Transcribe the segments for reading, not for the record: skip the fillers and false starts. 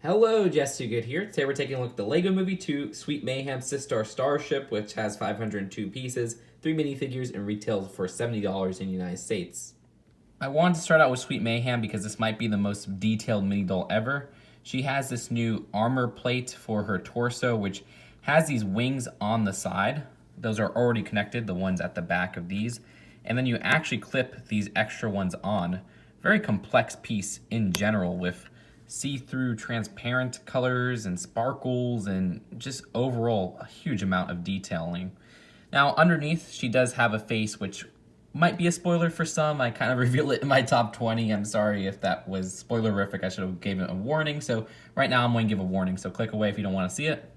Hello, Jess Too Good here. Today we're taking a look at the LEGO Movie 2 Sweet Mayhem Systar Starship, which has 502 pieces, 3 minifigures, and retails for $70 in the United States. I wanted to start out with Sweet Mayhem because this might be the most detailed mini doll ever. She has this new armor plate for her torso, which has these wings on the side. Those are already connected, the ones at the back of these. And then you actually clip these extra ones on. Very complex piece in general with see-through transparent colors and sparkles and just overall a huge amount of detailing. Now underneath she does have a face which might be a spoiler for some. I kind of reveal it in my top 20. I'm sorry if that was spoilerific. I should have given a warning. So right now I'm going to give a warning. So click away if you don't want to see it.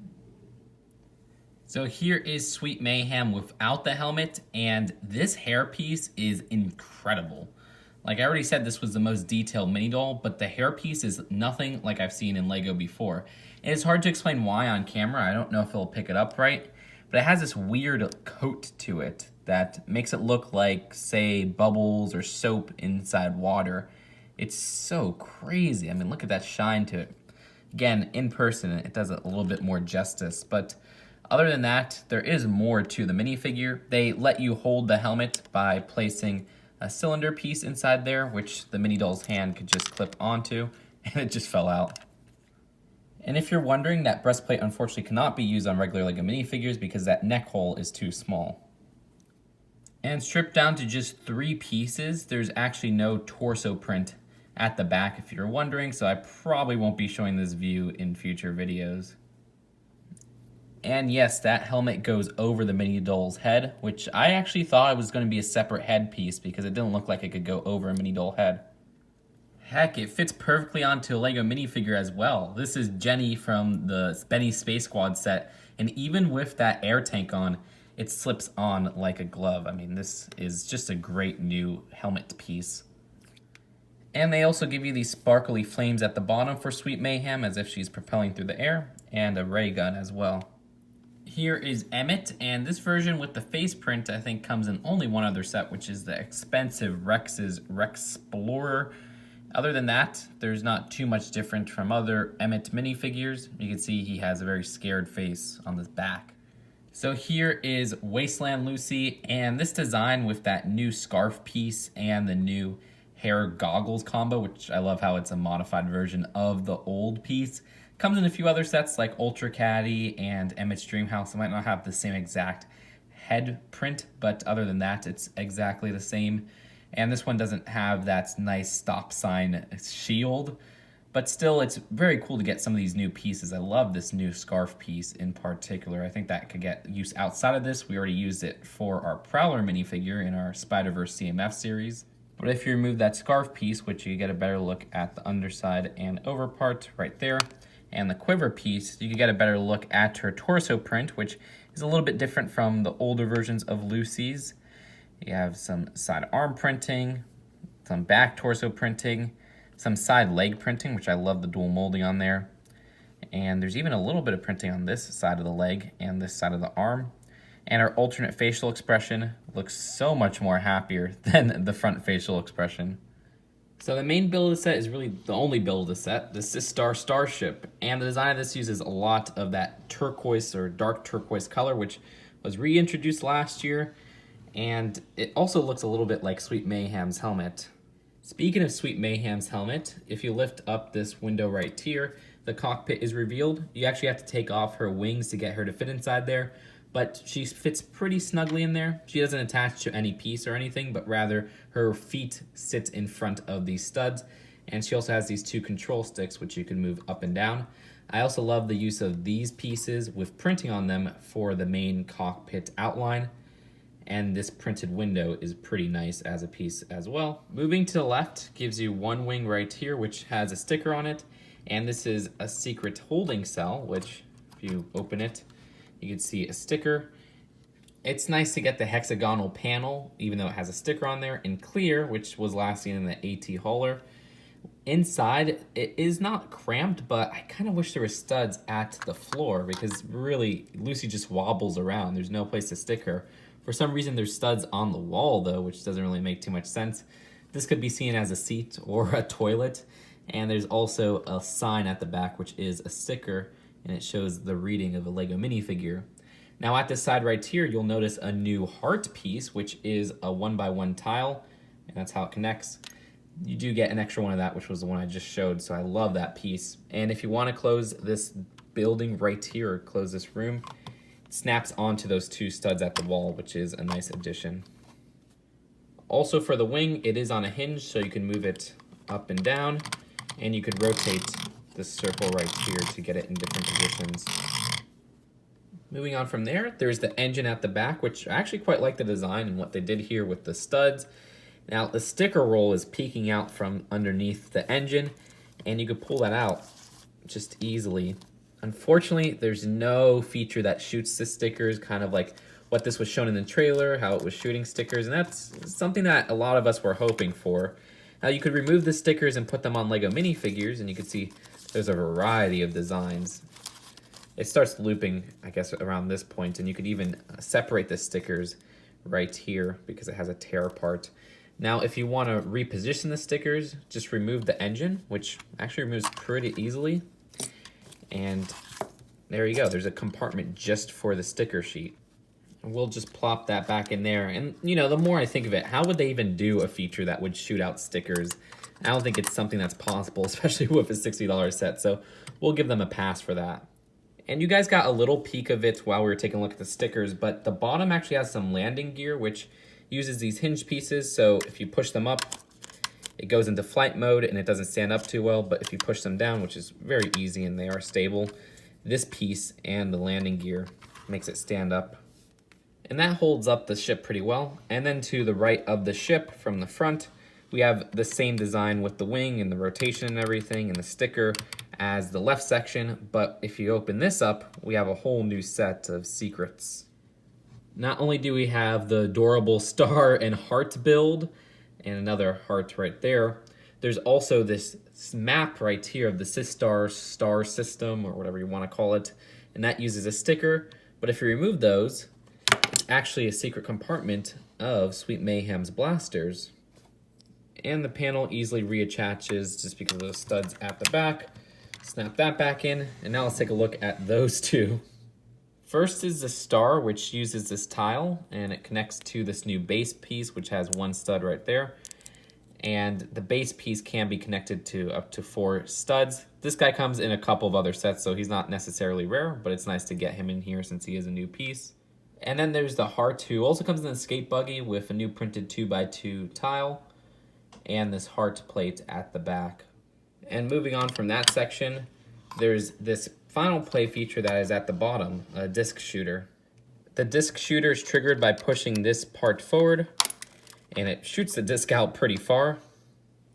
So here is Sweet Mayhem without the helmet, and this hair piece is incredible. Like I already said, this was the most detailed mini doll, but the hairpiece is nothing like I've seen in LEGO before. And it's hard to explain why on camera. I don't know if it'll pick it up right, but it has this weird coat to it that makes it look like, say, bubbles or soap inside water. It's so crazy. I mean, look at that shine to it. Again, in person, it does a little bit more justice, but other than that, there is more to the minifigure. They let you hold the helmet by placing a cylinder piece inside there, which the mini doll's hand could just clip onto, and it just fell out. And if you're wondering, that breastplate unfortunately cannot be used on regular LEGO minifigures because that neck hole is too small. And stripped down to just 3 pieces, there's actually no torso print at the back if you're wondering, so I probably won't be showing this view in future videos. And yes, that helmet goes over the mini doll's head, which I actually thought it was going to be a separate headpiece because it didn't look like it could go over a mini doll head. Heck, it fits perfectly onto a LEGO minifigure as well. This is Jenny from the Benny Space Squad set, and even with that air tank on, it slips on like a glove. I mean, this is just a great new helmet piece. And they also give you these sparkly flames at the bottom for Sweet Mayhem, as if she's propelling through the air, and a ray gun as well. Here is Emmett, and this version with the face print I think comes in only one other set, which is the expensive Rex's Rexplorer. Other than that, there's not too much different from other Emmett minifigures. You can see he has a very scared face on the back. So here is Wasteland Lucy, and this design with that new scarf piece and the new hair goggles combo, which I love how it's a modified version of the old piece. Comes in a few other sets like Ultra Caddy and Emmett's Dreamhouse. It might not have the same exact head print, but other than that, it's exactly the same. And this one doesn't have that nice stop sign shield, but still it's very cool to get some of these new pieces. I love this new scarf piece in particular. I think that could get use outside of this. We already used it for our Prowler minifigure in our Spider-Verse CMF series. But if you remove that scarf piece, which you get a better look at the underside and over part right there, and the quiver piece, you can get a better look at her torso print, which is a little bit different from the older versions of Lucy's. You have some side arm printing, some back torso printing, some side leg printing, which I love the dual molding on there. And there's even a little bit of printing on this side of the leg and this side of the arm. And her alternate facial expression looks so much more happier than the front facial expression. So the main build of the set is really the only build of the set, the Systar Starship. And the design of this uses a lot of that turquoise or dark turquoise color, which was reintroduced last year. And it also looks a little bit like Sweet Mayhem's helmet. Speaking of Sweet Mayhem's helmet, if you lift up this window right here, the cockpit is revealed. You actually have to take off her wings to get her to fit inside there, but she fits pretty snugly in there. She doesn't attach to any piece or anything, but rather her feet sit in front of these studs, and she also has these 2 control sticks which you can move up and down. I also love the use of these pieces with printing on them for the main cockpit outline, and this printed window is pretty nice as a piece as well. Moving to the left gives you one wing right here which has a sticker on it, and this is a secret holding cell, which if you open it, you can see a sticker. It's nice to get the hexagonal panel, even though it has a sticker on there, in clear, which was last seen in the AT hauler. Inside, it is not cramped, but I kind of wish there were studs at the floor because really, Lucy just wobbles around. There's no place to stick her. For some reason, there's studs on the wall, though, which doesn't really make too much sense. This could be seen as a seat or a toilet. And there's also a sign at the back, which is a sticker, and it shows the reading of a Lego minifigure. Now at this side right here, you'll notice a new heart piece, which is a 1x1 tile, and that's how it connects. You do get an extra one of that, which was the one I just showed, so I love that piece. And if you want to close this building right here, or close this room, it snaps onto those two studs at the wall, which is a nice addition. Also for the wing, it is on a hinge, so you can move it up and down, and you could rotate this circle right here to get it in different positions. Moving on from there, there's the engine at the back, which I actually quite like the design and what they did here with the studs. Now, the sticker roll is peeking out from underneath the engine, and you could pull that out just easily. Unfortunately, there's no feature that shoots the stickers, kind of like what this was shown in the trailer, how it was shooting stickers, and that's something that a lot of us were hoping for. Now, you could remove the stickers and put them on Lego minifigures, and you can see there's a variety of designs. It starts looping, I guess, around this point, and you could even separate the stickers right here because it has a tear part. Now, if you want to reposition the stickers, just remove the engine, which actually removes pretty easily. And there you go. There's a compartment just for the sticker sheet. And we'll just plop that back in there. And, you know, the more I think of it, how would they even do a feature that would shoot out stickers? I don't think it's something that's possible, especially with a $60 set. So we'll give them a pass for that. And you guys got a little peek of it while we were taking a look at the stickers, but the bottom actually has some landing gear, which uses these hinge pieces. So if you push them up, it goes into flight mode and it doesn't stand up too well. But if you push them down, which is very easy and they are stable, this piece and the landing gear makes it stand up. And that holds up the ship pretty well. And then to the right of the ship from the front, we have the same design with the wing and the rotation and everything and the sticker as the left section, but if you open this up, we have a whole new set of secrets. Not only do we have the adorable star and heart build, and another heart right there, there's also this map right here of the Systar star system, or whatever you want to call it, and that uses a sticker, but if you remove those, it's actually a secret compartment of Sweet Mayhem's blasters. And the panel easily reattaches just because of those studs at the back. Snap that back in, and now let's take a look at those two. First is the star, which uses this tile, and it connects to this new base piece, which has one stud right there. And the base piece can be connected to up to 4 studs. This guy comes in a couple of other sets, so he's not necessarily rare, but it's nice to get him in here since he is a new piece. And then there's the heart, who also comes in the skate buggy with a new printed 2x2 tile, and this heart plate at the back. And moving on from that section, there's this final play feature that is at the bottom, a disc shooter. The disc shooter is triggered by pushing this part forward, and it shoots the disc out pretty far.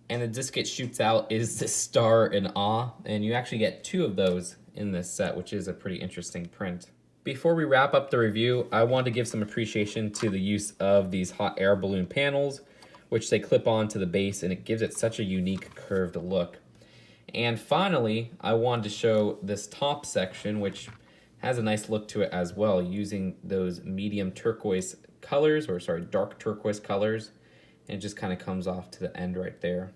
And the disc it shoots out is the star and awe, and you actually get 2 of those in this set, which is a pretty interesting print. Before we wrap up the review, I want to give some appreciation to the use of these hot air balloon panels, which they clip on to the base, and it gives it such a unique curved look. And finally, I wanted to show this top section, which has a nice look to it as well, using those medium turquoise colors, or sorry, dark turquoise colors, and it just kind of comes off to the end right there.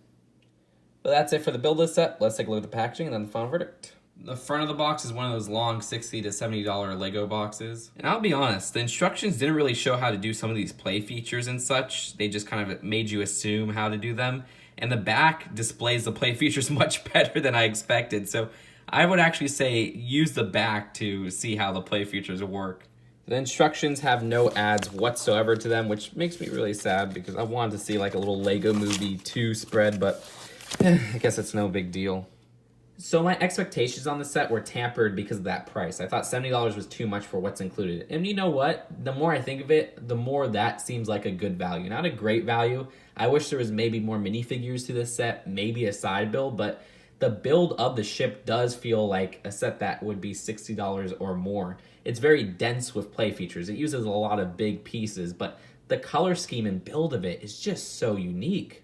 But that's it for the build list set. Let's take a look at the packaging and then the final verdict. The front of the box is one of those long $60 to $70 Lego boxes. And I'll be honest, the instructions didn't really show how to do some of these play features and such. They just kind of made you assume how to do them. And the back displays the play features much better than I expected. So I would actually say use the back to see how the play features work. The instructions have no ads whatsoever to them, which makes me really sad because I wanted to see like a little Lego Movie 2 spread, but I guess it's no big deal. So my expectations on the set were tampered because of that price. I thought $70 was too much for what's included. And you know what? The more I think of it, the more that seems like a good value. Not a great value. I wish there was maybe more minifigures to this set, maybe a side build, but the build of the ship does feel like a set that would be $60 or more. It's very dense with play features. It uses a lot of big pieces, but the color scheme and build of it is just so unique.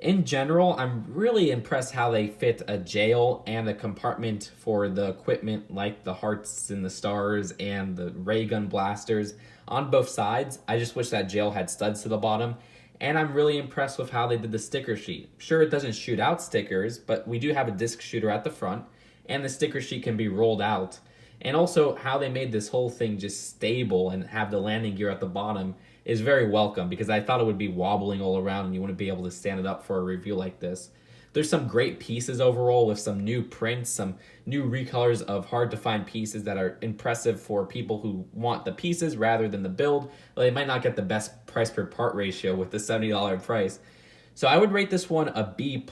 In general, I'm really impressed how they fit a jail and a compartment for the equipment like the hearts and the stars and the ray gun blasters on both sides. I just wish that jail had studs to the bottom. And I'm really impressed with how they did the sticker sheet. Sure, it doesn't shoot out stickers, but we do have a disc shooter at the front, and the sticker sheet can be rolled out. And also how they made this whole thing just stable and have the landing gear at the bottom is very welcome, because I thought it would be wobbling all around and you wouldn't be able to stand it up for a review like this. There's some great pieces overall with some new prints, some new recolors of hard to find pieces that are impressive for people who want the pieces rather than the build. Well, they might not get the best price per part ratio with the $70 price. So I would rate this one a B+.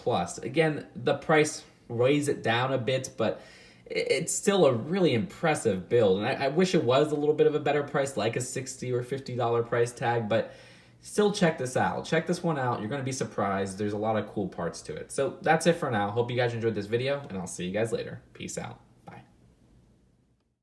Again, the price weighs it down a bit, but it's still a really impressive build. And I wish it was a little bit of a better price, like a $60 or $50 price tag, but still check this out. Check this one out. You're going to be surprised. There's a lot of cool parts to it. So that's it for now. Hope you guys enjoyed this video, and I'll see you guys later. Peace out.